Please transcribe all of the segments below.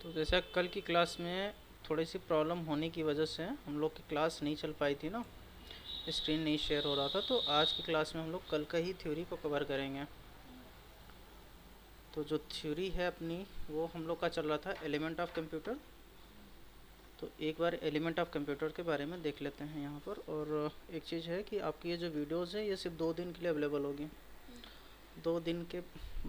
तो जैसा कल की क्लास में थोड़ी सी प्रॉब्लम होने की वजह से हम लोग की क्लास नहीं चल पाई थी ना, स्क्रीन नहीं शेयर हो रहा था। तो आज की क्लास में हम लोग कल का ही थ्योरी को कवर करेंगे। तो जो थ्योरी है अपनी वो हम लोग का चल रहा था एलिमेंट ऑफ कंप्यूटर। तो एक बार एलिमेंट ऑफ कंप्यूटर के बारे में देख लेते हैं यहाँ पर। और एक चीज़ है कि आपकी ये जो वीडियोज़ है ये सिर्फ 2 दिन के लिए अवेलेबल होगी, 2 दिन के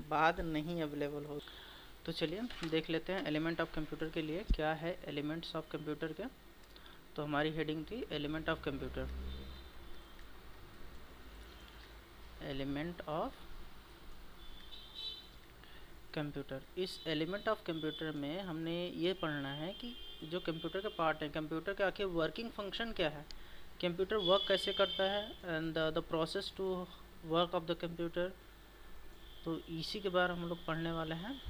बाद नहीं अवेलेबल होगी। तो चलिए देख लेते हैं एलिमेंट ऑफ कंप्यूटर के लिए क्या है एलिमेंट्स ऑफ कंप्यूटर के। तो हमारी हेडिंग थी element of computer, element of computer. इस एलिमेंट ऑफ कंप्यूटर में हमने ये पढ़ना है कि जो कंप्यूटर के पार्ट हैं, कंप्यूटर के आखिर वर्किंग फंक्शन क्या है, कंप्यूटर वर्क कैसे करता है, and the process to work of the computer. तो इसी के बारे में हम लोग पढ़ने वाले हैं।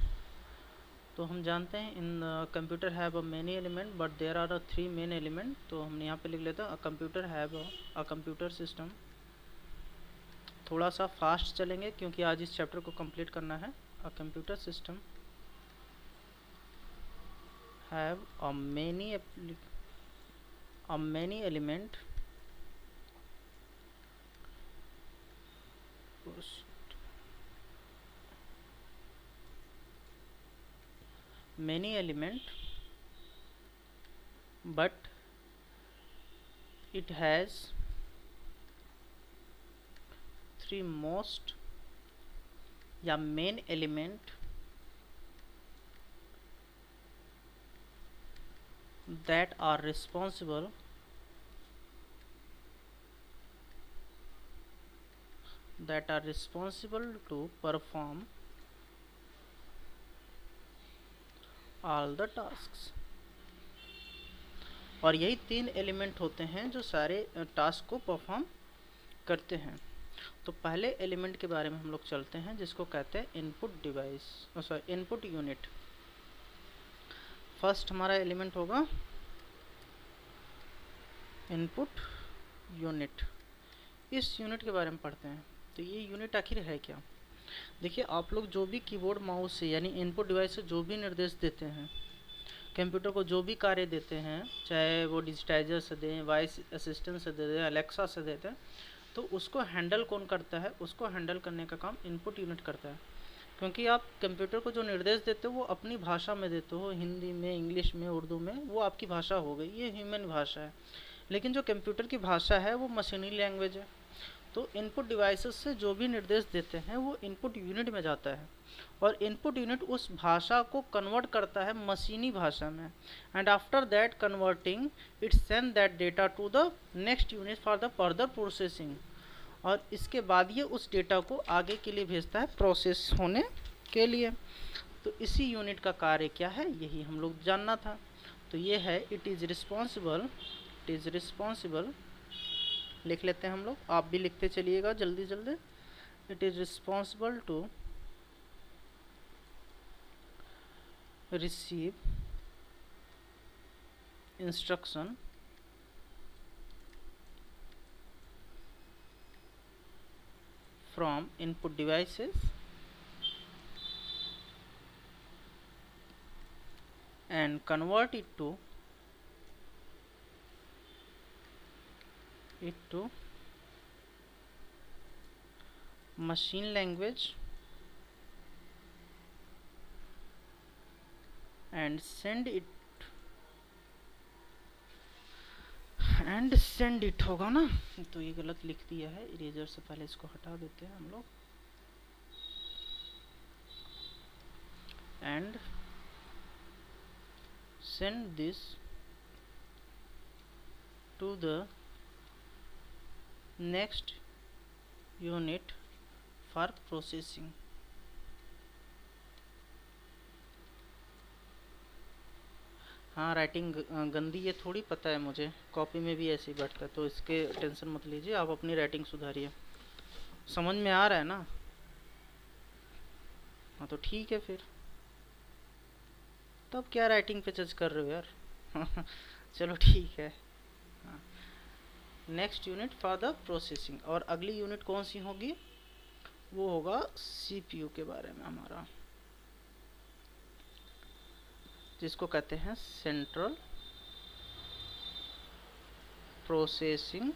तो हम जानते हैं in computer have a many element but there are 3 main element. तो हमने यहाँ पे लिख लेते हैं a computer have a computer system. थोड़ा सा फास्ट चलेंगे क्योंकि आज इस चैप्टर को कंप्लीट करना है। अ computer system have a many element but it has 3 most या main element that are responsible to perform all the tasks। और यही 3 एलिमेंट होते हैं जो सारे टास्क को परफॉर्म करते हैं। तो पहले एलिमेंट के बारे में हम लोग चलते हैं जिसको कहते हैं input device, sorry input unit. First हमारा एलिमेंट होगा इनपुट यूनिट। इस यूनिट के बारे में पढ़ते हैं। तो ये यूनिट आखिर है क्या? देखिए, आप लोग जो भी कीबोर्ड माउस से यानी इनपुट डिवाइस से जो भी निर्देश देते हैं, कंप्यूटर को जो भी कार्य देते हैं, चाहे वो डिजिटाइजर से दें, वॉइस असिस्टेंट से दे दें, अलेक्सा से देते हैं, तो उसको हैंडल कौन करता है? उसको हैंडल करने का काम इनपुट यूनिट करता है। क्योंकि आप कंप्यूटर को जो निर्देश देते हो वो अपनी भाषा में देते हो, हिंदी में, इंग्लिश में, उर्दू में, वो आपकी भाषा हो गई, ये ह्यूमन भाषा है। लेकिन जो कंप्यूटर की भाषा है वो मशीनी लैंग्वेज है। तो इनपुट डिवाइसेस से जो भी निर्देश देते हैं वो इनपुट यूनिट में जाता है, और इनपुट यूनिट उस भाषा को कन्वर्ट करता है मशीनी भाषा में, and after that converting it send that data to the next unit for the further processing. और इसके बाद ये उस डेटा को आगे के लिए भेजता है प्रोसेस होने के लिए। तो इसी यूनिट का कार्य क्या है, यही हम लोग जानना था। तो ये है इट इज़ रिस्पॉन्सिबल, लिख लेते हैं हम लोग, आप भी लिखते चलिएगा जल्दी जल्दी। It is responsible to receive instruction from input devices and convert it to machine language and send it होगा ना। तो ये गलत लिख दिया है, इरेजर से पहले इसको हटा देते हैं हम लोग। And send this to the next unit for processing. हाँ, राइटिंग गंदी है थोड़ी, पता है मुझे, कॉपी में भी ऐसे ही बैठता है, तो इसके टेंशन मत लीजिए, आप अपनी राइटिंग सुधारिए। समझ में आ रहा है ना? हाँ तो ठीक है फिर, तब क्या राइटिंग पे जज कर रहे हो यार। चलो ठीक है। Next unit for the processing. और अगली यूनिट कौन सी होगी? वो होगा सीपीयू के बारे में हमारा। जिसको कहते हैं सेंट्रल प्रोसेसिंग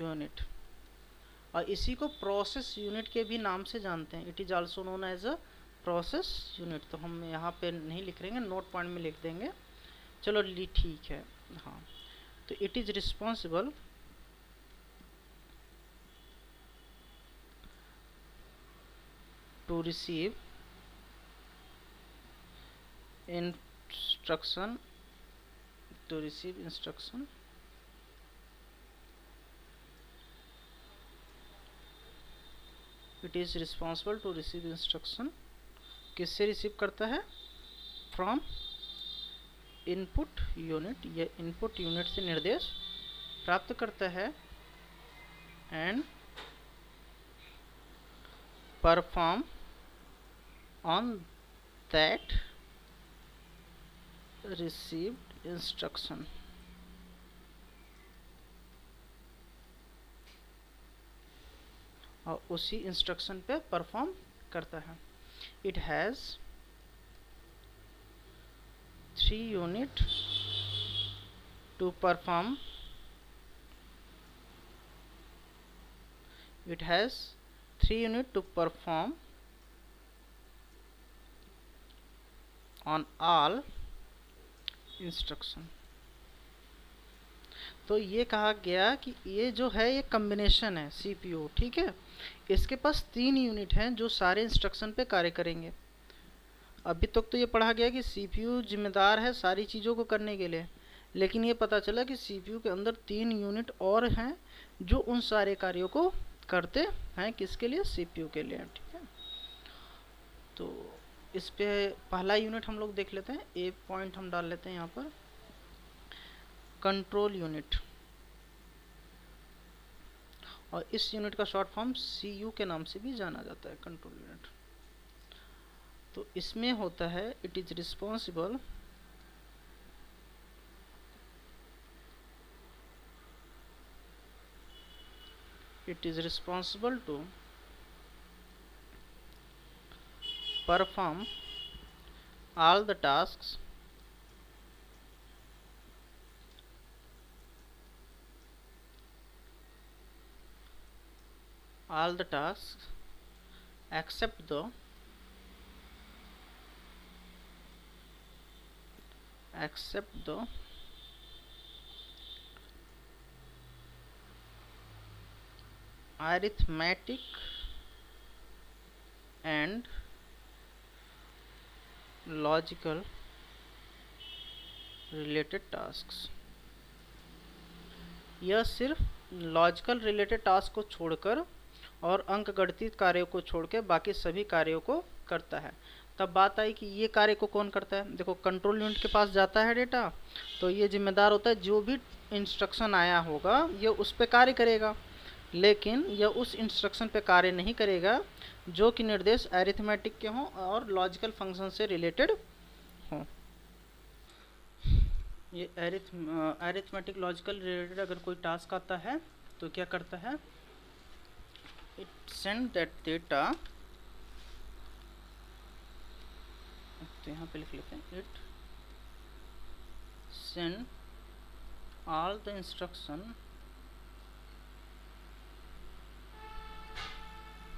यूनिट, और इसी को प्रोसेस यूनिट के भी नाम से जानते हैं। It is also known as a process unit. तो हम यहाँ पे नहीं लिख रहेंगे, नोट पॉइंट में लिख देंगे। चलो ठीक है। हाँ, तो it is responsible to receive instruction to receive instruction it is responsible to receive instruction किससे रिसीव करता है? फ्रॉम इनपुट यूनिट, या इनपुट यूनिट से निर्देश प्राप्त करता है and perform on that received instruction। और उसी इंस्ट्रक्शन पे परफॉर्म करता है। It has 3 unit to perform, it has 3 unit to perform on all instruction. तो ये कहा गया कि ये जो है ये कम्बिनेशन है सीपीयू, ठीक है। इसके पास 3 यूनिट हैं जो सारे इंस्ट्रक्शन पे कार्य करेंगे। अभी तक तो ये पढ़ा गया कि सीपीयू जिम्मेदार है सारी चीज़ों को करने के लिए, लेकिन ये पता चला कि सीपीयू के अंदर 3 यूनिट और हैं जो उन सारे कार्यों को करते हैं। किसके लिए? सीपीयू के लिए, ठीक है। तो इस पे पहला यूनिट हम लोग देख लेते हैं। ए पॉइंट हम डाल लेते हैं यहाँ पर, कंट्रोल यूनिट। और इस यूनिट का शॉर्ट फॉर्म सीयू के नाम से भी जाना जाता है, कंट्रोल यूनिट। तो इसमें होता है it is responsible to perform all the tasks except the arithmetic and logical related tasks. यह सिर्फ लॉजिकल रिलेटेड टास्क को छोड़कर और अंकगणित कार्यों को छोड़ के बाकी सभी कार्यों को करता है। तब बात आई कि ये कार्य को कौन करता है। देखो, कंट्रोल यूनिट के पास जाता है डेटा, तो ये जिम्मेदार होता है जो भी इंस्ट्रक्शन आया होगा ये उस पर कार्य करेगा, लेकिन यह उस इंस्ट्रक्शन पे कार्य नहीं करेगा जो कि निर्देश अरिथमेटिक के हों और लॉजिकल फंक्शन से रिलेटेड हों। ये अरिथमेटिक लॉजिकल रिलेटेड अगर कोई टास्क आता है तो क्या करता है? इट सेंड दैट डेटा, तो यहाँ पे लिख लेते हैं, it send all the instruction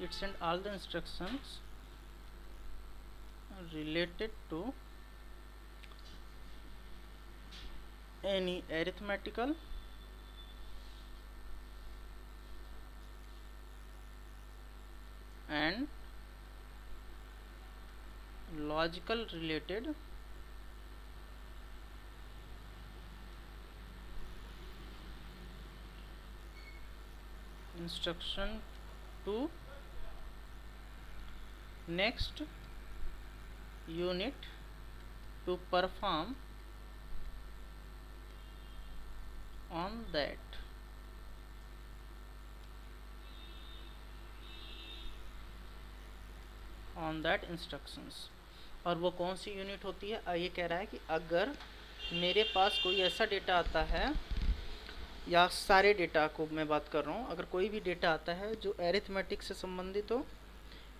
it send all the instructions related to any arithmetical and logical related instruction to next unit to perform on that instructions। और वो कौन सी यूनिट होती है? ये कह रहा है कि अगर मेरे पास कोई ऐसा डेटा आता है, या सारे डेटा को मैं बात कर रहा हूँ, अगर कोई भी डेटा आता है जो अरिथमेटिक से संबंधित हो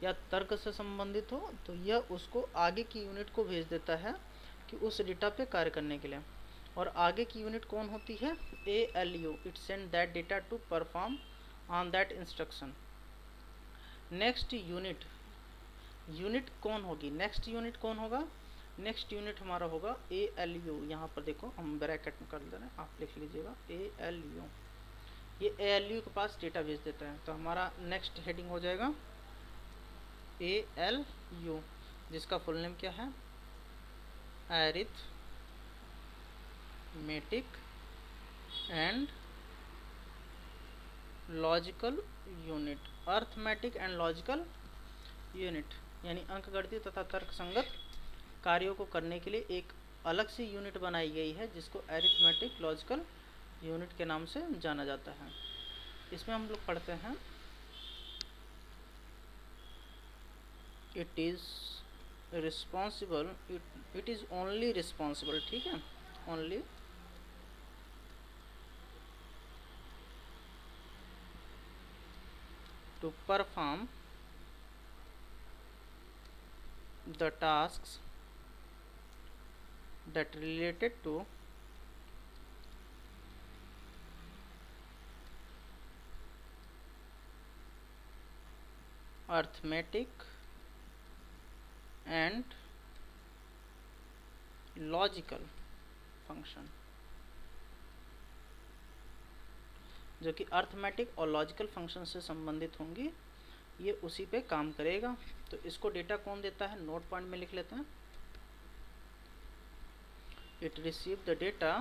या तर्क से संबंधित हो तो यह उसको आगे की यूनिट को भेज देता है कि उस डेटा पे कार्य करने के लिए। और आगे की यूनिट कौन होती है? ALU, it send that data to perform on that instruction. Next unit, unit कौन होगी? नेक्स्ट यूनिट कौन होगा? नेक्स्ट यूनिट हमारा होगा ALU। यहाँ पर देखो हम ब्रैकेट में कर दे रहे हैं, आप लिख लीजिएगा ALU। ये ALU के पास डेटा भेज देता है, तो हमारा नेक्स्ट हेडिंग हो जाएगा ALU, जिसका फुल नेम क्या है? Arithmetic and logical unit. Arithmetic and logical unit यानी अंकगणितीय तथा तर्कसंगत कार्यों को करने के लिए एक अलग से यूनिट बनाई गई है, जिसको अरिथमेटिक लॉजिकल यूनिट के नाम से जाना जाता है। इसमें हम लोग पढ़ते हैं it is responsible, it is only responsible, ठीक है, only to perform the tasks that related to arithmetic and logical function, जो कि अर्थमेटिक और लॉजिकल फंक्शन से संबंधित होंगी, ये उसी पे काम करेगा। तो इसको डेटा कौन देता है? नोट पॉइंट में लिख लेते हैं। It receive the data,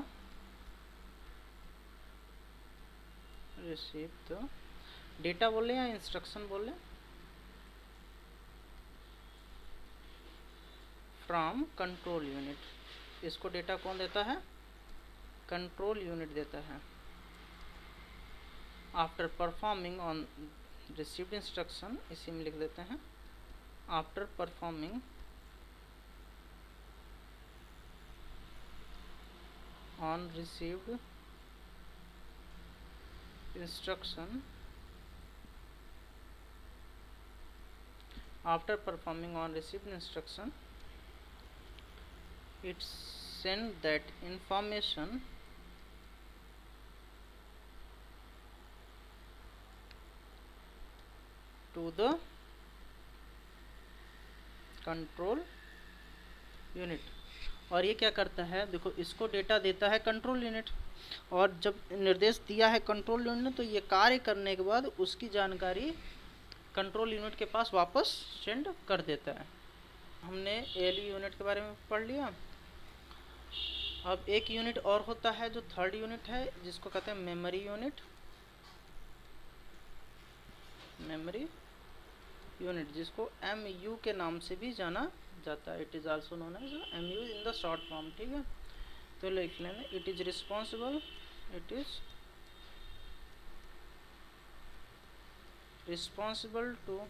receive the data बोले या इंस्ट्रक्शन बोले? From control unit. इसको डेटा कौन देता है? कंट्रोल यूनिट देता है। After performing on received instruction, इसी में लिख देते हैं after performing on received instruction, after performing on received instruction it send that information to the control unit. और ये क्या करता है? देखो इसको डेटा देता है कंट्रोल यूनिट, और जब निर्देश दिया है कंट्रोल यूनिट ने तो ये कार्य करने के बाद उसकी जानकारी कंट्रोल यूनिट के पास वापस सेंड कर देता है। हमने ALU यूनिट के बारे में पढ़ लिया। अब एक यूनिट और होता है जो थर्ड यूनिट है, जिसको कहते हैं मेमोरी यूनिट। मेमोरी यूनिट जिसको MU के नाम से भी जाना जाता है। It is also known as MU in the short form, ठीक है। तो लिख लेना it is responsible, it is responsible to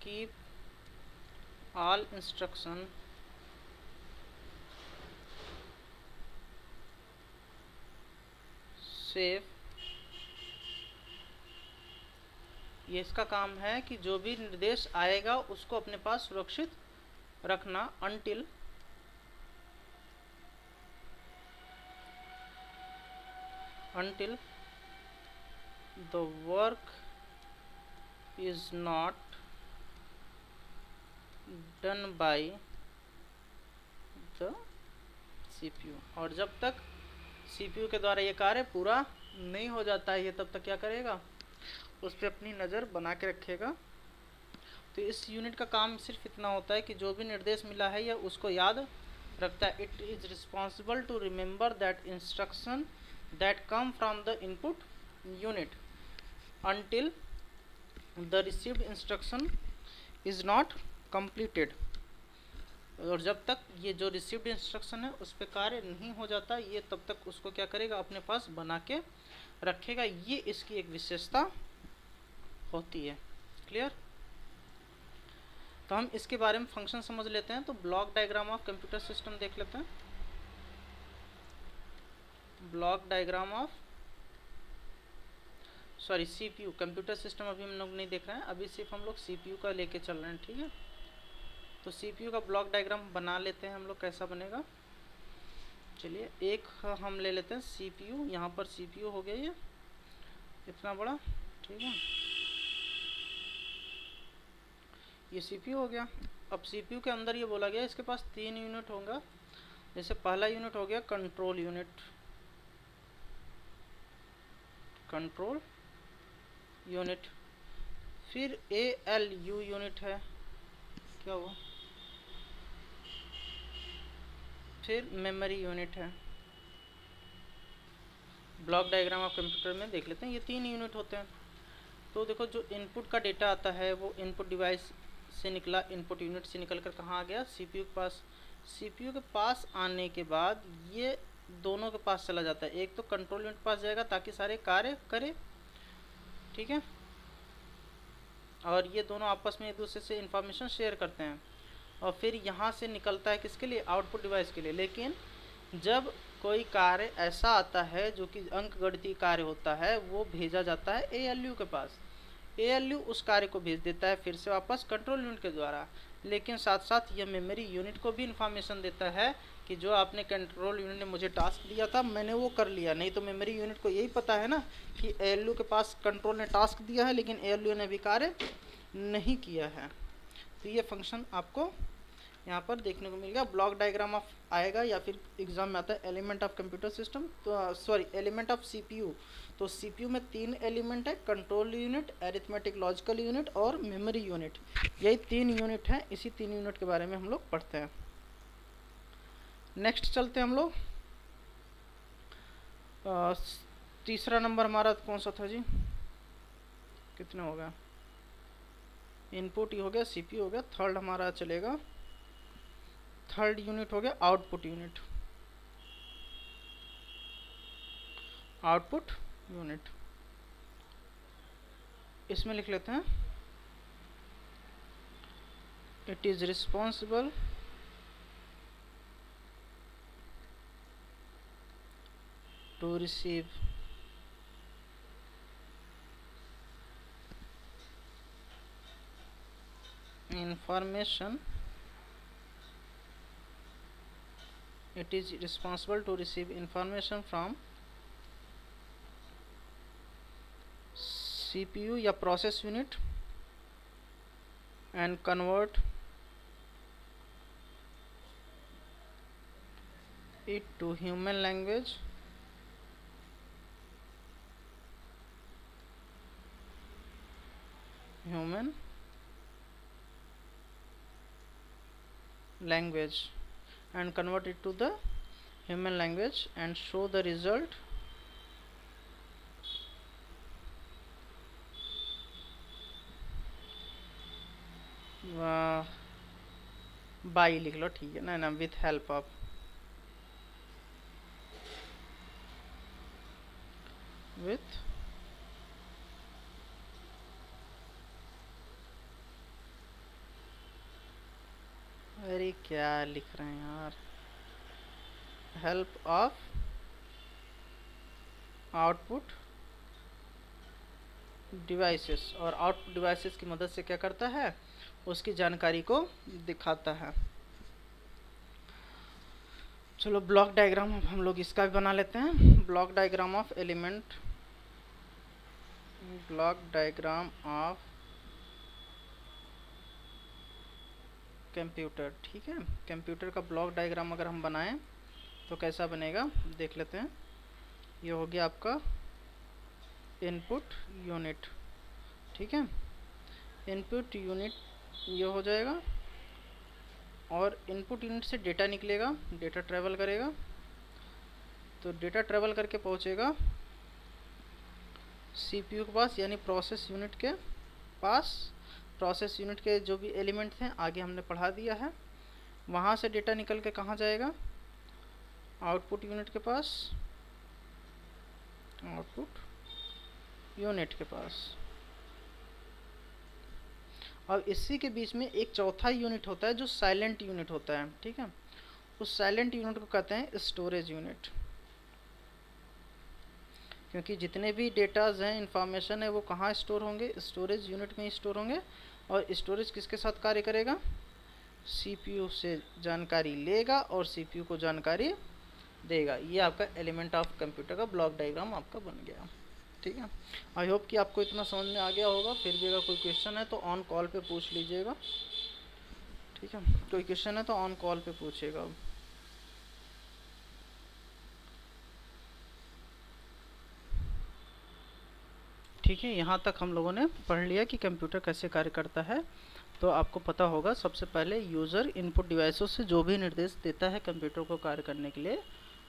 keep all instruction safe। ये इसका काम है कि जो भी निर्देश आएगा उसको अपने पास सुरक्षित रखना until the work is not done by the CPU। और जब तक CPU के द्वारा ये कार्य पूरा नहीं हो जाता है, ये तब तक क्या करेगा? उस पर अपनी नज़र बना के रखेगा। तो इस यूनिट का काम सिर्फ इतना होता है कि जो भी निर्देश मिला है या उसको याद रखता है। It is responsible to remember that instruction that come from the input unit until the received instruction is not completed। और जब तक ये जो रिसीव्ड इंस्ट्रक्शन है उस पर कार्य नहीं हो जाता, ये तब तक उसको क्या करेगा? अपने पास बना के रखेगा। ये इसकी एक विशेषता होती है। क्लियर? तो हम इसके बारे में फंक्शन समझ लेते हैं। तो block diagram of computer system देख लेते हैं। Block diagram of sorry CPU, computer system अभी हम लोग नहीं देख रहे हैं, अभी सिर्फ हम लोग सीपीयू का लेके चल रहे हैं, ठीक है। तो सीपीयू का ब्लॉक डायग्राम बना लेते हैं हम लोग, कैसा बनेगा। चलिए एक हम ले लेते हैं सीपीयू, यहाँ पर सीपीयू हो गया ये इतना बड़ा, ठीक है, ये सीपीयू हो गया। अब सीपीयू के अंदर ये बोला गया इसके पास 3 यूनिट होगा। जैसे पहला यूनिट हो गया कंट्रोल यूनिट, कंट्रोल यूनिट, फिर ALU यूनिट है, क्या हुआ, फिर मेमोरी यूनिट है। ब्लॉक डायग्राम आप कंप्यूटर में देख लेते हैं, ये 3 यूनिट होते हैं। तो देखो जो इनपुट का डेटा आता है वो इनपुट डिवाइस से निकला, इनपुट यूनिट से निकल कर कहाँ आ गया, सीपीयू के पास। सीपीयू के पास आने के बाद ये दोनों के पास चला जाता है, एक तो कंट्रोल यूनिट के पास जाएगा ताकि सारे कार्य करे, ठीक है, और ये दोनों आपस में एक दूसरे से इंफॉर्मेशन शेयर करते हैं, और फिर यहाँ से निकलता है किसके लिए, आउटपुट डिवाइस के लिए। लेकिन जब कोई कार्य ऐसा आता है जो कि अंकगणितीय कार्य होता है, वो भेजा जाता है ALU के पास। ALU उस कार्य को भेज देता है फिर से वापस कंट्रोल यूनिट के द्वारा। लेकिन साथ साथ यह मेमोरी यूनिट को भी इंफॉर्मेशन देता है कि जो आपने कंट्रोल यूनिट ने मुझे टास्क दिया था मैंने वो कर लिया। नहीं तो मेमोरी यूनिट को यही पता है ना कि ALU के पास कंट्रोल ने टास्क दिया है लेकिन ALU ने भी कार्य नहीं किया है। तो ये फंक्शन आपको यहाँ पर देखने को मिलेगा। ब्लॉक डायग्राम ऑफ आएगा या फिर एग्जाम में आता है एलिमेंट ऑफ कंप्यूटर सिस्टम, तो सॉरी एलिमेंट ऑफ सीपीयू। तो सीपीयू में 3 एलिमेंट है, control unit, arithmetic logical unit और मेमोरी यूनिट। यही 3 यूनिट हैं, इसी 3 यूनिट के बारे में हम लोग पढ़ते हैं। नेक्स्ट चलते हैं हम लोग। तीसरा नंबर हमारा कौन सा था जी, कितने हो गया, इनपुट ही हो गया, सीपीयू हो गया। थर्ड हमारा चलेगा, थर्ड यूनिट हो गया आउटपुट यूनिट, आउटपुट यूनिट। इसमें लिख लेते हैं it is responsible to receive information, it is responsible to receive information from CPU या process unit and convert it to human language, human language and convert it to the human language and show the result by लिख लो, ठीक है ना, with help of with अरे क्या लिख रहे हैं यार, हेल्प ऑफ आउटपुट डिवाइसेस, और आउटपुट डिवाइसेस की मदद से क्या करता है, उसकी जानकारी को दिखाता है। चलो ब्लॉक डायग्राम अब हम लोग इसका भी बना लेते हैं। Block diagram of element, block diagram of computer, ठीक है। कंप्यूटर का ब्लॉक डायग्राम अगर हम बनाएं तो कैसा बनेगा देख लेते हैं। ये हो गया आपका इनपुट यूनिट, ठीक है, इनपुट यूनिट ये हो जाएगा, और इनपुट यूनिट से डेटा निकलेगा, डेटा ट्रेवल करेगा, तो डेटा ट्रेवल करके पहुंचेगा सीपीयू के पास यानी प्रोसेस यूनिट के पास। प्रोसेस यूनिट के जो भी एलिमेंट हैं आगे हमने पढ़ा दिया है। वहाँ से डेटा निकल के कहाँ जाएगा, आउटपुट यूनिट के पास, आउटपुट यूनिट के पास। अब इसी के बीच में एक चौथा यूनिट होता है जो साइलेंट यूनिट होता है, ठीक है। उस साइलेंट यूनिट को कहते हैं स्टोरेज यूनिट। क्योंकि जितने भी डेटाज हैं, इंफॉर्मेशन है, वो कहाँ स्टोर होंगे, स्टोरेज यूनिट में ही स्टोर होंगे। और स्टोरेज किसके साथ कार्य करेगा, सीपीयू से जानकारी लेगा और सीपीयू को जानकारी देगा। ये आपका एलिमेंट ऑफ कंप्यूटर का ब्लॉक डायग्राम आपका बन गया। ठीक है, आई होप कि आपको इतना समझ में आ गया होगा। फिर भी अगर कोई क्वेश्चन है तो ऑन कॉल पे पूछ लीजिएगा। ठीक है, कोई क्वेश्चन है तो ऑन कॉल पे पूछिएगा। ठीक है, यहाँ तक हम लोगों ने पढ़ लिया कि कंप्यूटर कैसे कार्य करता है। तो आपको पता होगा, सबसे पहले यूज़र इनपुट डिवाइसों से जो भी निर्देश देता है कंप्यूटर को कार्य करने के लिए,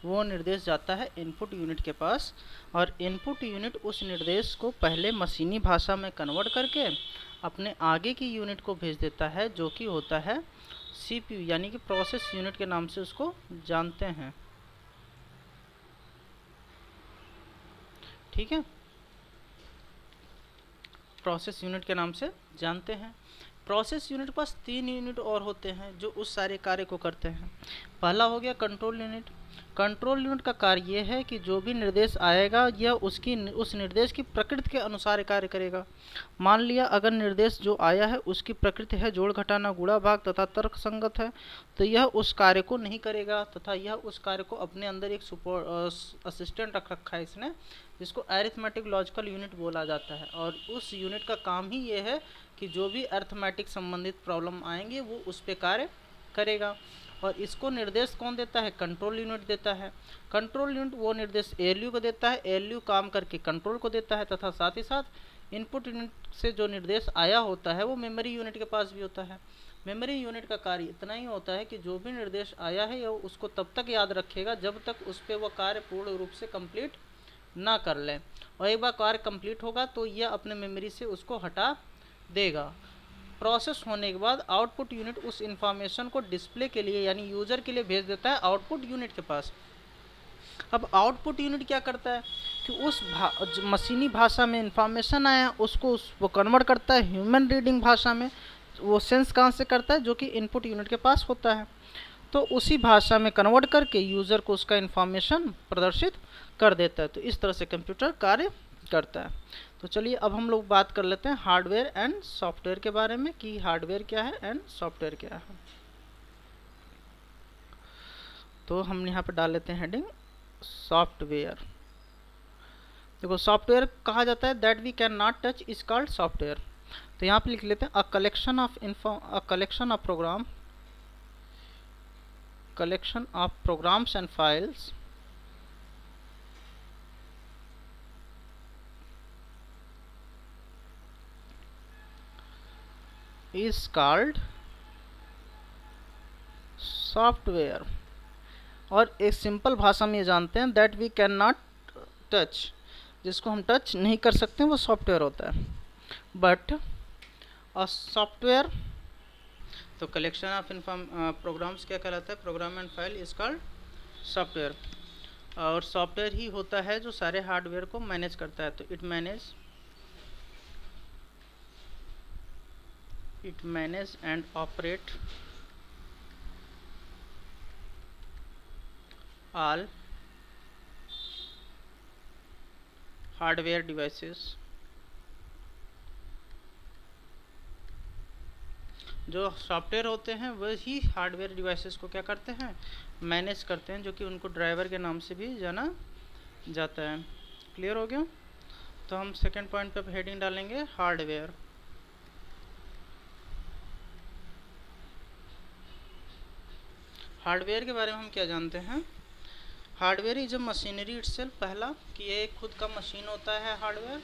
वो निर्देश जाता है इनपुट यूनिट के पास, और इनपुट यूनिट उस निर्देश को पहले मशीनी भाषा में कन्वर्ट करके अपने आगे की यूनिट को भेज देता है, जो कि होता है सीपीयू, यानी कि प्रोसेस यूनिट के नाम से उसको जानते हैं। ठीक है, प्रोसेस यूनिट के नाम से जानते हैं। प्रोसेस यूनिट के पास 3 यूनिट और होते हैं जो उस सारे कार्य को करते हैं। पहला हो गया कंट्रोल यूनिट। कंट्रोल यूनिट का कार्य यह है कि जो भी निर्देश आएगा यह उस निर्देश की प्रकृति के अनुसार कार्य करेगा। मान लिया अगर निर्देश जो आया है उसकी प्रकृति है जोड़ घटाना गुणा भाग तथा तर्क संगत है, तो यह उस कार्य को नहीं करेगा, तथा यह उस कार्य को अपने अंदर एक असिस्टेंट रख रखा है इसने, जिसको अरिथमेटिक लॉजिकल यूनिट बोला जाता है। और उस यूनिट का काम ही ये है कि जो भी अरिथमेटिक संबंधित प्रॉब्लम आएंगे वो उस पर कार्य करेगा। और इसको निर्देश कौन देता है, कंट्रोल यूनिट देता है। कंट्रोल यूनिट वो निर्देश एएलयू को देता है, एएलयू काम करके कंट्रोल को देता है, तथा साथ ही साथ इनपुट यूनिट से जो निर्देश आया होता है वो मेमोरी यूनिट के पास भी होता है। मेमोरी यूनिट का कार्य इतना ही होता है कि जो भी निर्देश आया है वो उसको तब तक याद रखेगा जब तक उस पर वह कार्य पूर्ण रूप से कंप्लीट ना कर ले, और एक बार कार्य कंप्लीट होगा तो यह अपने मेमोरी से उसको हटा देगा। प्रोसेस होने के बाद आउटपुट यूनिट उस इंफॉर्मेशन को डिस्प्ले के लिए यानी यूजर के लिए भेज देता है आउटपुट यूनिट के पास। अब आउटपुट यूनिट क्या करता है कि उस मशीनी भाषा में इंफॉर्मेशन आया उसको वो कन्वर्ट करता है ह्यूमन रीडिंग भाषा में। वो सेंस कहाँ से करता है, जो कि इनपुट यूनिट के पास होता है। तो उसी भाषा में कन्वर्ट करके यूज़र को उसका इंफॉर्मेशन प्रदर्शित कर देता है। तो इस तरह से कंप्यूटर कार्य करता है। तो चलिए अब हम लोग बात कर लेते हैं हार्डवेयर एंड सॉफ्टवेयर के बारे में कि हार्डवेयर क्या है एंड सॉफ्टवेयर क्या है। तो हम यहाँ पे डाल लेते हैं हेडिंग सॉफ्टवेयर। देखो सॉफ्टवेयर कहा जाता है that we can not touch is called software. तो यहाँ पे लिख लेते हैं a collection of programs and files is called software. और एक सिंपल भाषा में ये जानते हैं that we can not touch, जिसको हम टच नहीं कर सकते वो सॉफ्टवेयर होता है। बट अ सॉफ्टवेयर, तो कलेक्शन ऑफ प्रोग्राम्स क्या कहलाता है, program and file is called software. और सॉफ्टवेयर ही होता है जो सारे हार्डवेयर को मैनेज करता है। तो it manage and operate all hardware devices. जो सॉफ्टवेयर होते हैं वही हार्डवेयर डिवाइसेस को क्या करते हैं, मैनेज करते हैं, जो कि उनको ड्राइवर के नाम से भी जाना जाता है। क्लियर हो गया। तो हम सेकंड पॉइंट पे हेडिंग डालेंगे हार्डवेयर। हार्डवेयर के बारे में हम क्या जानते हैं, hardware is a machinery itself. पहला कि ये खुद का मशीन होता है हार्डवेयर।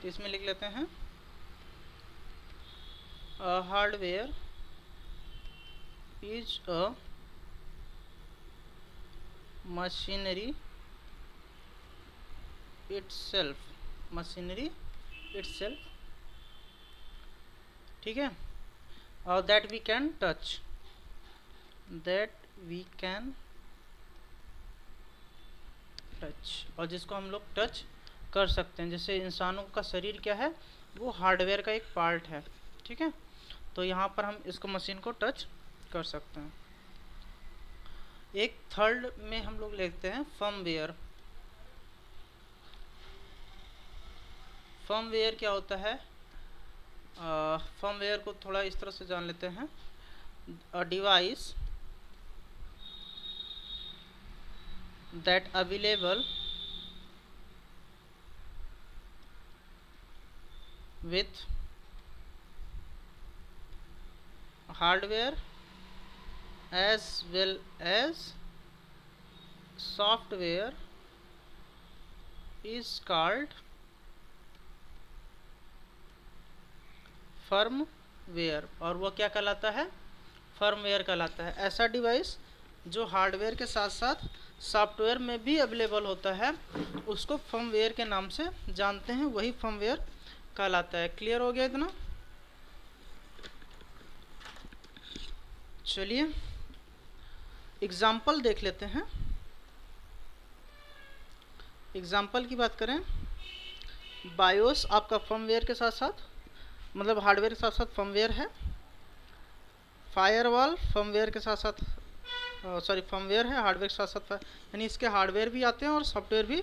तो इसमें लिख लेते हैं hardware is a machinery itself, machinery itself. ठीक है, और दैट वी कैन टच, और जिसको हम लोग टच कर सकते हैं। जैसे इंसानों का शरीर क्या है, वो हार्डवेयर का एक पार्ट है। ठीक है, तो यहाँ पर हम इसको मशीन को टच कर सकते हैं। एक थर्ड में हम लोग लिखते हैं फर्मवेयर। फर्मवेयर क्या होता है? फर्मवेयर को थोड़ा इस तरह से जान लेते हैं। A device that available with hardware as well as software is called firmware. और वो क्या कहलाता है? फर्मवेयर कहलाता है। ऐसा डिवाइस जो हार्डवेयर के साथ साथ सॉफ्टवेयर में भी अवेलेबल होता है उसको फर्मवेयर के नाम से जानते हैं, वही फर्मवेयर कहलाता है। क्लियर हो गया इतना? चलिए एग्जाम्पल देख लेते हैं। एग्जाम्पल की बात करें, बायोस आपका फर्मवेयर के साथ साथ, मतलब हार्डवेयर के साथ साथ फर्मवेयर है। फायरवॉल फर्मवेयर के साथ साथ फर्मवेयर है, हार्डवेयर के साथ साथ, यानी इसके हार्डवेयर भी आते हैं और सॉफ्टवेयर भी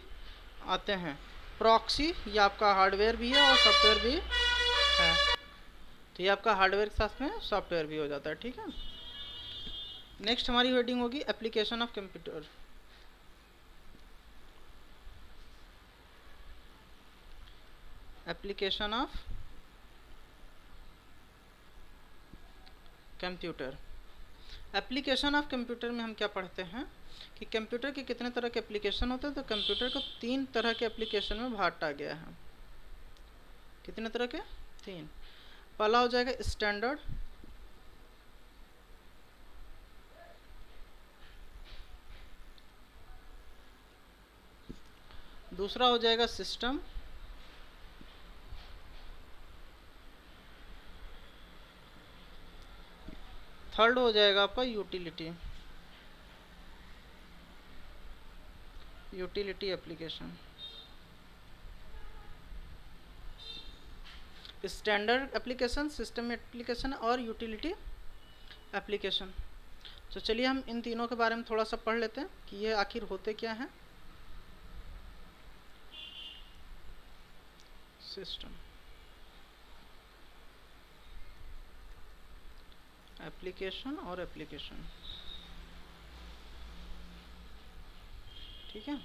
आते हैं। प्रॉक्सी ये आपका हार्डवेयर भी है और सॉफ्टवेयर भी है, तो ये आपका हार्डवेयर के साथ में सॉफ्टवेयर भी हो जाता है। ठीक है, नेक्स्ट हमारी हेडिंग होगी application of computer. Application of computer. Application of computer में हम क्या पढ़ते हैं कि कंप्यूटर के कितने तरह के एप्लीकेशन होते हैं। तो कंप्यूटर को 3 तरह के एप्लीकेशन में बांटा गया है। कितने तरह के? 3। पहला हो जाएगा स्टैंडर्ड, दूसरा हो जाएगा सिस्टम, थर्ड हो जाएगा आपका utility. Utility application. Standard application, system application और यूटिलिटी एप्लीकेशन। तो चलिए हम इन तीनों के बारे में थोड़ा सा पढ़ लेते हैं कि ये आखिर होते क्या हैं। सिस्टम एप्लीकेशन और एप्लीकेशन, ठीक है।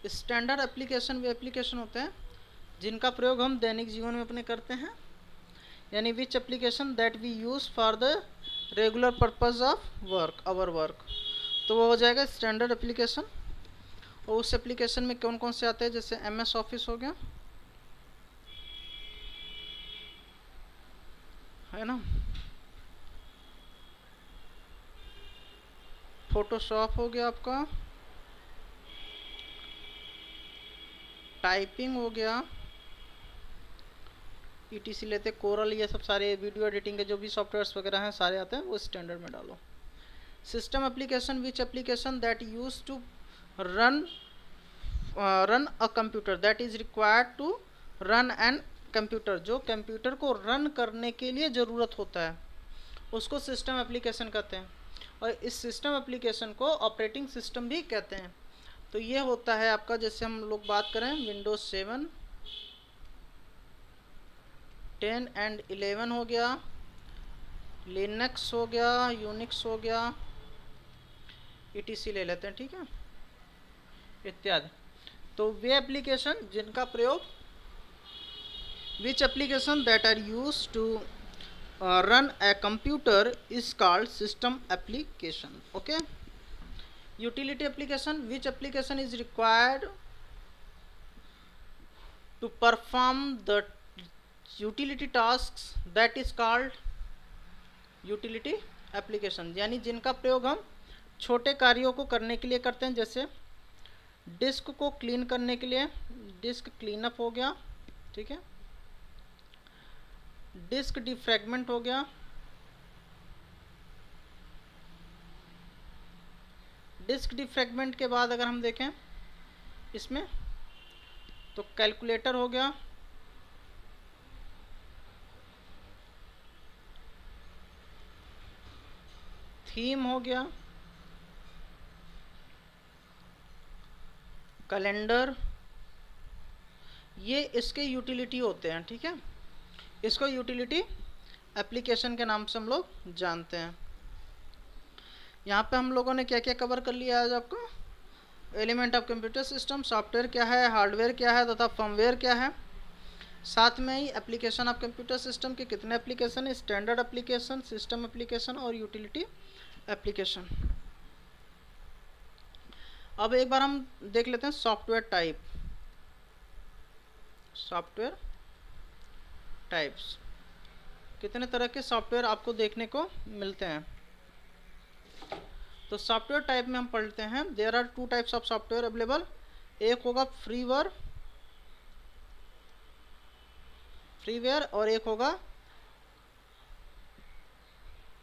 स्टैंडर्ड एप्लीकेशन वे एप्लीकेशन होते हैं जिनका प्रयोग हम दैनिक जीवन में अपने करते हैं, यानी which application that we use for the regular purpose of work, our work. तो वो हो जाएगा स्टैंडर्ड एप्लीकेशन। और उस एप्लीकेशन में कौन कौन से आते हैं, जैसे MS ऑफिस हो गया, है ना, फोटोशॉप हो गया आपका, टाइपिंग हो गया, ETC लेते, कोरल, ये सब सारे वीडियो एडिटिंग के जो भी सॉफ्टवेयर्स वगैरह हैं सारे आते हैं, वो स्टैंडर्ड में डालो। System application which application that use to run a computer that is required to run an computer, जो कंप्यूटर को रन करने के लिए ज़रूरत होता है उसको सिस्टम एप्लीकेशन कहते हैं। और इस सिस्टम एप्लीकेशन को ऑपरेटिंग सिस्टम भी कहते हैं। तो ये होता है आपका, जैसे हम लोग बात करें विंडोज 7, 10 एंड 11 हो गया, लिनक्स हो गया, यूनिक्स हो गया, ETC ले लेते हैं, ठीक है, इत्यादि। तो वे एप्लीकेशन जिनका प्रयोग, which application that are use to run a computer is called system application. Okay, utility application, which application is required to perform the utility tasks, that is called utility application। यानी जिनका प्रयोग हम छोटे कार्यों को करने के लिए करते हैं, जैसे डिस्क को क्लीन करने के लिए डिस्क क्लीनअप हो गया, ठीक है, डिस्क डिफ्रैगमेंट हो गया, डिस्क डिफ्रैगमेंट के बाद अगर हम देखें इसमें तो कैलकुलेटर हो गया, थीम हो गया, कैलेंडर, ये इसके यूटिलिटी होते हैं, ठीक है। इसको यूटिलिटी एप्लीकेशन के नाम से हम लोग जानते हैं। यहाँ पे हम लोगों ने क्या क्या कवर कर लिया आज आपको, element of computer system, software क्या है, हार्डवेयर क्या है तथा फर्मवेयर क्या है। साथ में ही एप्लीकेशन ऑफ कंप्यूटर सिस्टम के कितने एप्लीकेशन है, स्टैंडर्ड एप्लीकेशन, सिस्टम एप्लीकेशन और यूटिलिटी एप्लीकेशन। अब एक बार हम देख लेते हैं सॉफ्टवेयर टाइप, सॉफ्टवेयर टाइप्स। कितने तरह के सॉफ्टवेयर आपको देखने को मिलते हैं। तो सॉफ्टवेयर टाइप में हम पढ़ते हैं, there are 2 types of software available. एक होगा फ्रीवेयर और एक होगा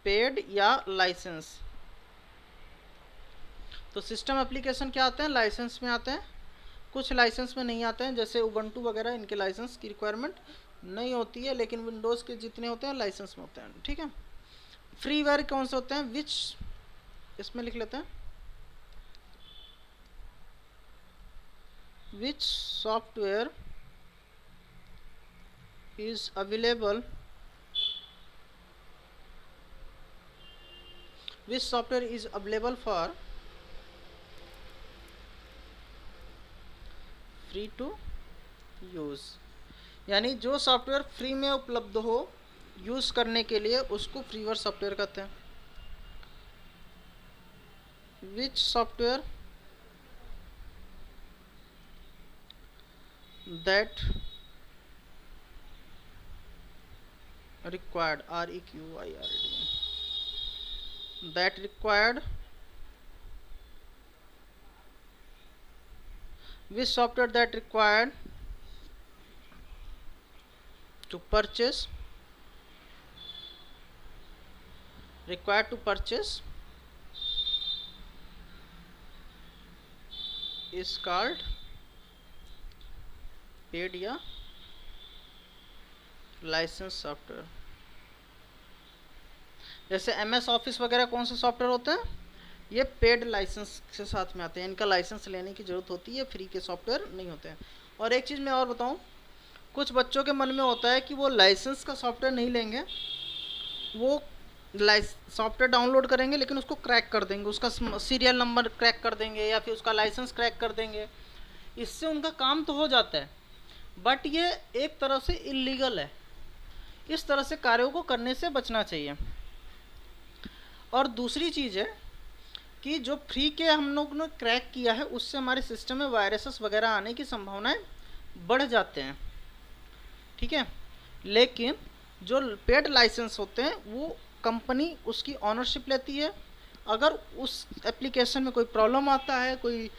पेड या लाइसेंस। तो सिस्टम एप्लीकेशन क्या आते हैं, लाइसेंस में आते हैं, कुछ लाइसेंस में नहीं आते हैं, जैसे उबंटू वगैरह, इनके लाइसेंस की रिक्वायरमेंट नहीं होती है, लेकिन विंडोज़ के जितने होते हैं लाइसेंस में होते हैं, ठीक है। फ्रीवेयर कौन से होते हैं, विच, इसमें लिख लेते हैं, विच software is available, which software is available for free to use, यानी जो सॉफ्टवेयर फ्री में उपलब्ध हो यूज करने के लिए उसको फ्रीवेयर सॉफ्टवेयर कहते हैं। विच software that required, required, that required, which software that required to purchase, is called paid या लाइसेंस सॉफ्टवेयर। जैसे MS ऑफिस वगैरह कौन से सॉफ्टवेयर होते हैं, ये पेड लाइसेंस के साथ में आते हैं, इनका लाइसेंस लेने की ज़रूरत होती है, फ्री के सॉफ्टवेयर नहीं होते हैं। और एक चीज़ मैं और बताऊं, कुछ बच्चों के मन में होता है कि वो लाइसेंस का सॉफ्टवेयर नहीं लेंगे, वो सॉफ्टवेयर डाउनलोड करेंगे लेकिन उसको क्रैक कर देंगे, उसका सीरियल नंबर क्रैक कर देंगे या फिर उसका लाइसेंस क्रैक कर देंगे। इससे उनका काम तो हो जाता है, बट ये एक तरह से इलीगल है। इस तरह से कार्यों को करने से बचना चाहिए। और दूसरी चीज़ है कि जो फ्री के हम लोग ने क्रैक किया है उससे हमारे सिस्टम में वायरसेस वगैरह आने की संभावनाएं बढ़ जाते हैं, ठीक है। लेकिन जो पेड लाइसेंस होते हैं वो कंपनी उसकी ऑनरशिप लेती है। अगर उस एप्लीकेशन में कोई प्रॉब्लम आता है, कोई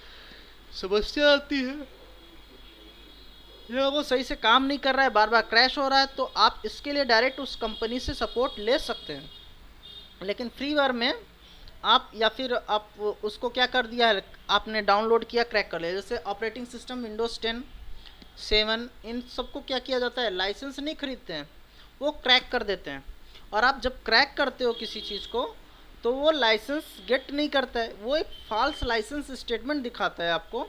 समस्या आती है या वो सही से काम नहीं कर रहा है, बार बार क्रैश हो रहा है, तो आप इसके लिए डायरेक्ट उस कंपनी से सपोर्ट ले सकते हैं। लेकिन फ्रीवेयर में आप या फिर आप उसको क्या कर दिया है, आपने डाउनलोड किया, क्रैक कर लिया। जैसे ऑपरेटिंग सिस्टम विंडोज़ 10, 7, इन सबको क्या किया जाता है, लाइसेंस नहीं खरीदते हैं, वो क्रैक कर देते हैं। और आप जब क्रैक करते हो किसी चीज़ को तो वो लाइसेंस गेट नहीं करता है, वो एक फॉल्स लाइसेंस स्टेटमेंट दिखाता है आपको,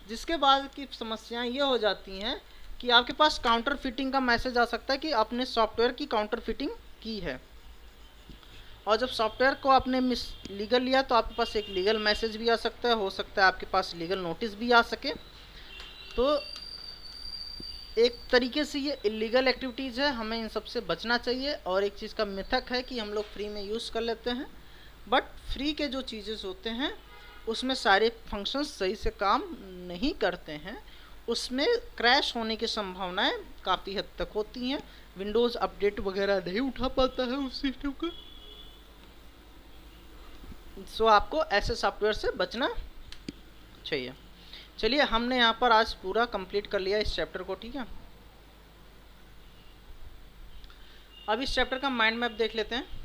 जिसके बाद की समस्याएं ये हो जाती हैं कि आपके पास काउंटर फिटिंग का मैसेज आ सकता है कि आपने सॉफ्टवेयर की काउंटर फिटिंग की है। और जब सॉफ्टवेयर को आपने लीगल लिया तो आपके पास एक लीगल मैसेज भी आ सकता है, हो सकता है आपके पास लीगल नोटिस भी आ सके। तो एक तरीके से ये इलीगल एक्टिविटीज़ है, हमें इन सब से बचना चाहिए। और एक चीज़ का मिथक है कि हम लोग फ्री में यूज़ कर लेते हैं, बट फ्री के जो चीज़ें होते हैं उसमें सारे फंक्शंस सही से काम नहीं करते हैं, उसमें क्रैश होने की संभावनाएं काफ़ी हद तक होती हैं, विंडोज़ अपडेट वगैरह नहीं उठा पाता है उस सिस्टम का। सो आपको ऐसे सॉफ्टवेयर से बचना चाहिए। चलिए, हमने यहाँ पर आज पूरा कंप्लीट कर लिया इस चैप्टर को, ठीक है। अब इस चैप्टर का माइंड मैप देख लेते हैं।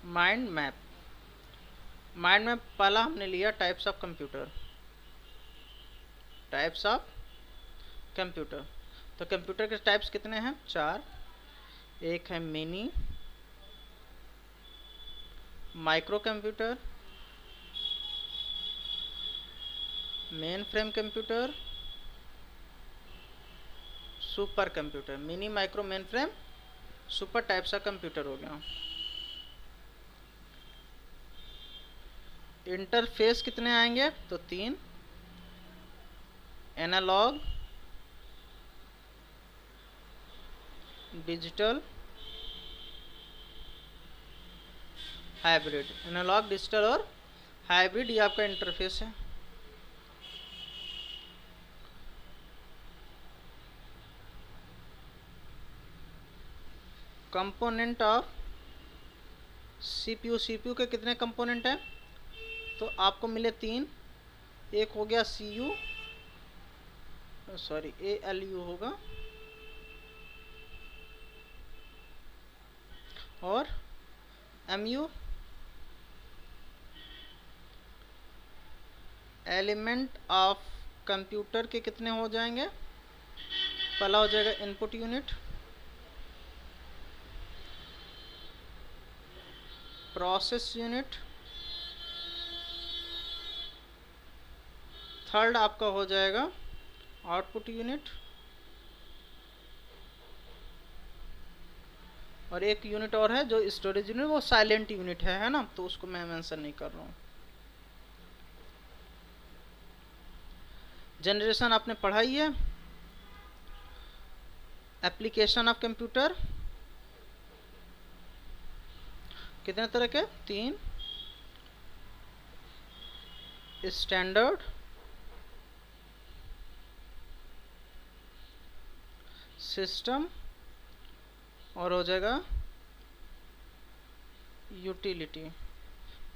माइंड मैप पहला हमने लिया टाइप्स ऑफ कंप्यूटर। तो कंप्यूटर के टाइप्स कितने हैं, 4। एक है mini, micro computer, mainframe computer, super computer. Mini, micro, mainframe, super types का कंप्यूटर हो गया। इंटरफेस कितने आएंगे? तो 3, analogue, digital, hybrid. Analogue, digital और हाइब्रिड ये आपका इंटरफेस है। Component of CPU. सीपीयू के कितने कंपोनेंट हैं? तो आपको मिले 3। एक हो गया सीयू, सॉरी ALU होगा, और MU, एलिमेंट ऑफ कंप्यूटर के कितने हो जाएंगे? पहला हो जाएगा input unit, process unit, third आपका हो जाएगा आउटपुट यूनिट, और एक यूनिट और है जो स्टोरेज यूनिट, वो साइलेंट यूनिट है ना, तो उसको मैं मेंशन नहीं कर रहा हूँ। जनरेशन आपने पढ़ाई है। एप्लीकेशन ऑफ कंप्यूटर कितने तरह के? 3, स्टैंडर्ड, सिस्टम, और हो जाएगा यूटिलिटी।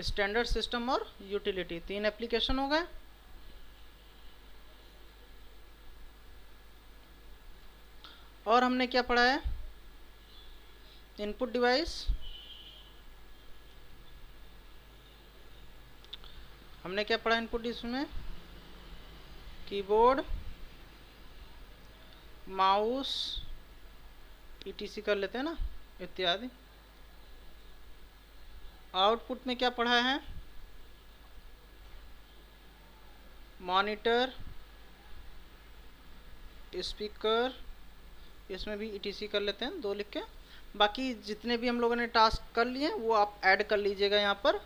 स्टैंडर्ड, सिस्टम और यूटिलिटी 3 एप्लीकेशन हो गए। और हमने क्या पढ़ा है? इनपुट डिवाइस, हमने क्या पढ़ा इनपुट डिवाइस में? कीबोर्ड, माउस, ETC कर लेते हैं ना, इत्यादि। आउटपुट में क्या पढ़ा है? मॉनिटर, स्पीकर, इसमें भी ETC कर लेते हैं 2 लिख के। बाकी जितने भी हम लोगों ने टास्क कर लिए वो आप ऐड कर लीजिएगा यहाँ पर।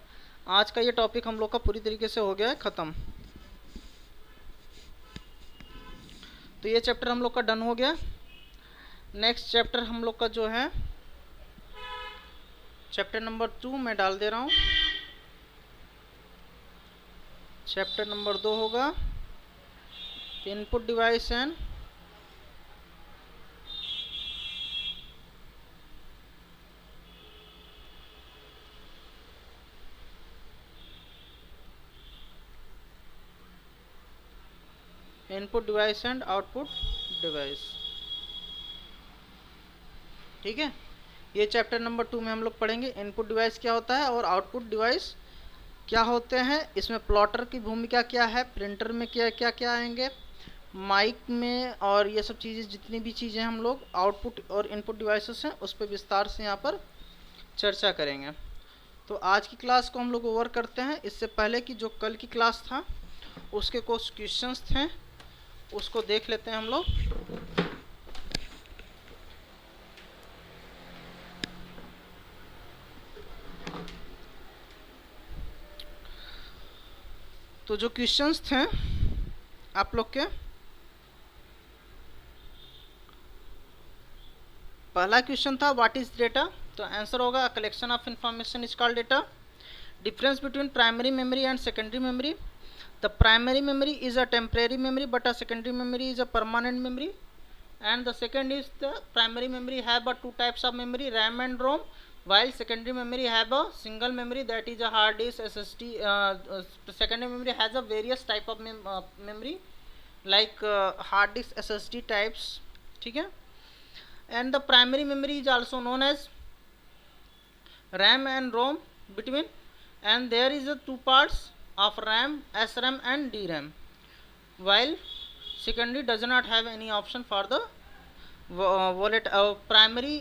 आज का ये टॉपिक हम लोग का पूरी तरीके से हो गया है ख़त्म। तो ये चैप्टर हम लोग का डन हो गया। नेक्स्ट चैप्टर हम लोग का जो है चैप्टर नंबर 2 मैं डाल दे रहा हूँ। चैप्टर नंबर 2 होगा input device and input device and output device. ठीक है, ये चैप्टर नंबर 2 में हम लोग पढ़ेंगे इनपुट डिवाइस क्या होता है और आउटपुट डिवाइस क्या होते हैं। इसमें प्लॉटर की भूमिका क्या है, प्रिंटर में क्या क्या क्या आएंगे, माइक में, और ये सब चीज़ें, जितनी भी चीज़ें हम लोग आउटपुट और इनपुट डिवाइसेस हैं उस पर विस्तार से यहाँ पर चर्चा करेंगे। तो आज की क्लास को हम लोग ओवर करते हैं। इससे पहले कि जो कल की क्लास था उसके कुछ क्वेश्चंस थे उसको देख लेते हैं हम लोग। तो जो क्वेश्चंस थे आप लोग के, पहला क्वेश्चन था व्हाट इज डेटा। तो आंसर होगा collection of information is called data. Difference between primary memory and secondary memory. The primary memory is a temporary memory but a secondary memory is a permanent memory. And the second is the primary memory have a 2 types of memory, RAM and ROM, while secondary memory have a single memory that is a hard disk, SSD. The secondary memory has a various type of memory like hard disk, SSD types. ठीक है, and the primary memory is also known as RAM and ROM between, and there is a 2 parts of RAM, SRAM and DRAM, while secondary does not have any option for the wallet. Primary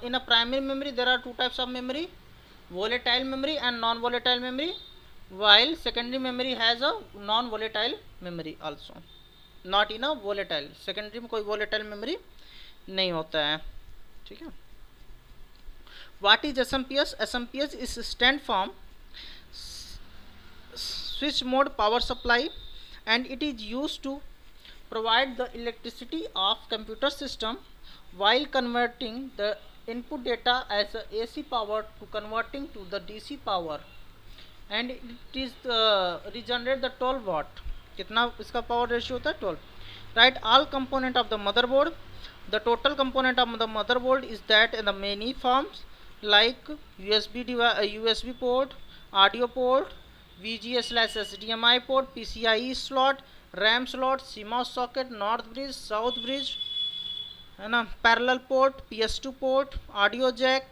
in a primary memory there are 2 types of memory, volatile memory and non volatile memory, while secondary memory has a non volatile memory also, not in a volatile. secondary में कोई volatile memory नहीं होता है, ठीक है. What is SMPS? SMPS is stand form switch mode power supply, and it is used to provide the electricity of computer system while converting the input data as a AC power to converting to the DC power, and it is regenerate the 12 watt. कितना इसका power ratio होता है 12. Right, all component of the motherboard. The total component of the motherboard is that in the many forms like USB port, audio port, VGA/HDMI port, PCIe slot, RAM slot, CMOS socket, north bridge, south bridge, है ना, parallel port, PS2 port, audio jack,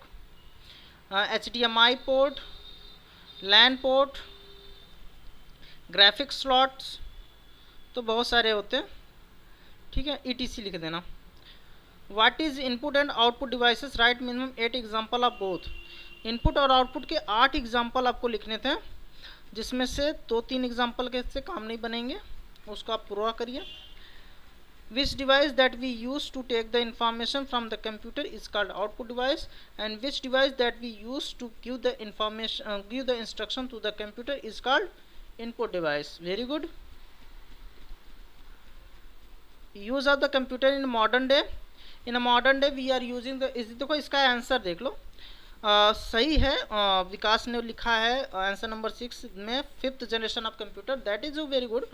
HDMI port, LAN port, graphics slots, तो बहुत सारे होते हैं, ठीक है. ETC लिख देना. What is input and output devices? Right minimum 8 example of both. Input और आउटपुट के 8 एग्जांपल आपको लिखने थे, जिसमें से 2-3 एग्जांपल के से काम नहीं बनेंगे, उसको आप पूरा करिए. Which device that we use to take the information from the computer is called output device, and which device that we use to give the information give the instruction to the computer is called input device. Very good. Use of the computer in modern day. In a modern day we are using the देखो इसका answer देख लो. सही है. विकास ने लिखा है answer number 6 में 5th generation of computer. That is very good.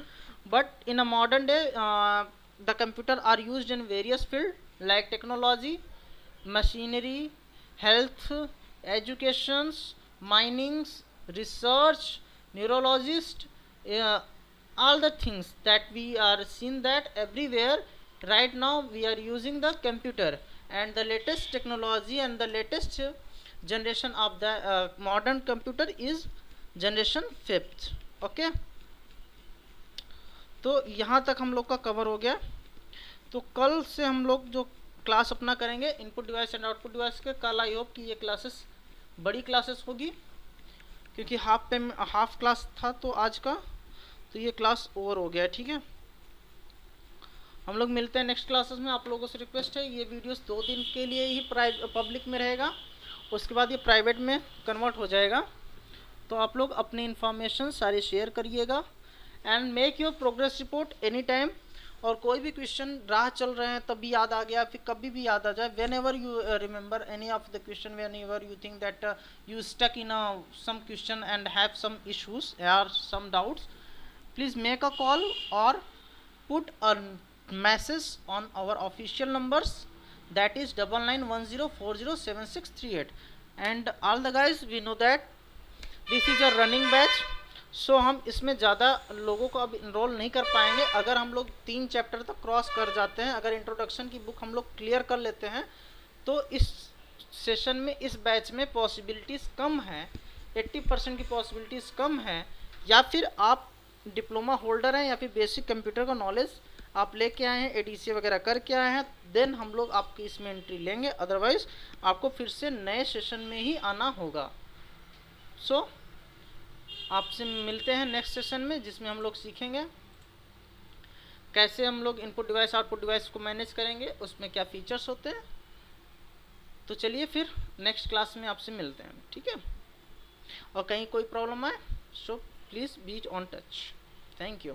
But in a modern day the computer are used in various fields like technology, machinery, health, educations, minings, research, neurologist, all the things that we are seen that everywhere right now we are using the computer, and the latest technology and the latest generation of the modern computer is generation 5th. okay, तो यहाँ तक हम लोग का cover हो गया. तो कल से हम लोग जो क्लास अपना करेंगे input device and output device के, कल आई होप कि ये क्लासेस बड़ी क्लासेस होगी, क्योंकि हाफ क्लास था तो आज का, तो ये क्लास ओवर हो गया. ठीक है, हम लोग मिलते हैं नेक्स्ट क्लासेस में. आप लोगों से रिक्वेस्ट है, ये वीडियोस 2 दिन के लिए ही पब्लिक में रहेगा, उसके बाद ये प्राइवेट में कन्वर्ट हो जाएगा. तो आप लोग अपनी इन्फॉर्मेशन सारे शेयर करिएगा and make your progress report any time. और कोई भी क्वेश्चन राह चल रहे हैं तब भी याद आ गया, फिर कभी भी याद आ जाए, whenever you remember any of the question, whenever you think that you stuck in some question and have some issues or some doubts, please make a call or put a message on our official numbers, that is 9910407638. and all the guys we know that this is a running batch, so हम इसमें ज़्यादा लोगों को अब enrol नहीं कर पाएंगे. अगर हम लोग 3 चैप्टर तक क्रॉस कर जाते हैं, अगर इंट्रोडक्शन की बुक हम लोग क्लियर कर लेते हैं, तो इस सेशन में इस बैच में पॉसिबिलिटीज़ कम है, 80% की पॉसिबिलिटीज़ कम है. या फिर आप डिप्लोमा होल्डर हैं या फिर बेसिक कंप्यूटर का नॉलेज आप लेके आए हैं, एडीसी वगैरह करके आए हैं, देन हम लोग आपकी इसमें एंट्री लेंगे. अदरवाइज आपको फिर से नए सेशन में ही आना होगा. सो आपसे मिलते हैं नेक्स्ट सेशन में, जिसमें हम लोग सीखेंगे कैसे हम लोग इनपुट डिवाइस आउटपुट डिवाइस को मैनेज करेंगे, उसमें क्या फीचर्स होते हैं. तो चलिए फिर नेक्स्ट क्लास में आपसे मिलते हैं. ठीक है, और कहीं कोई प्रॉब्लम आए so please be on touch. Thank you.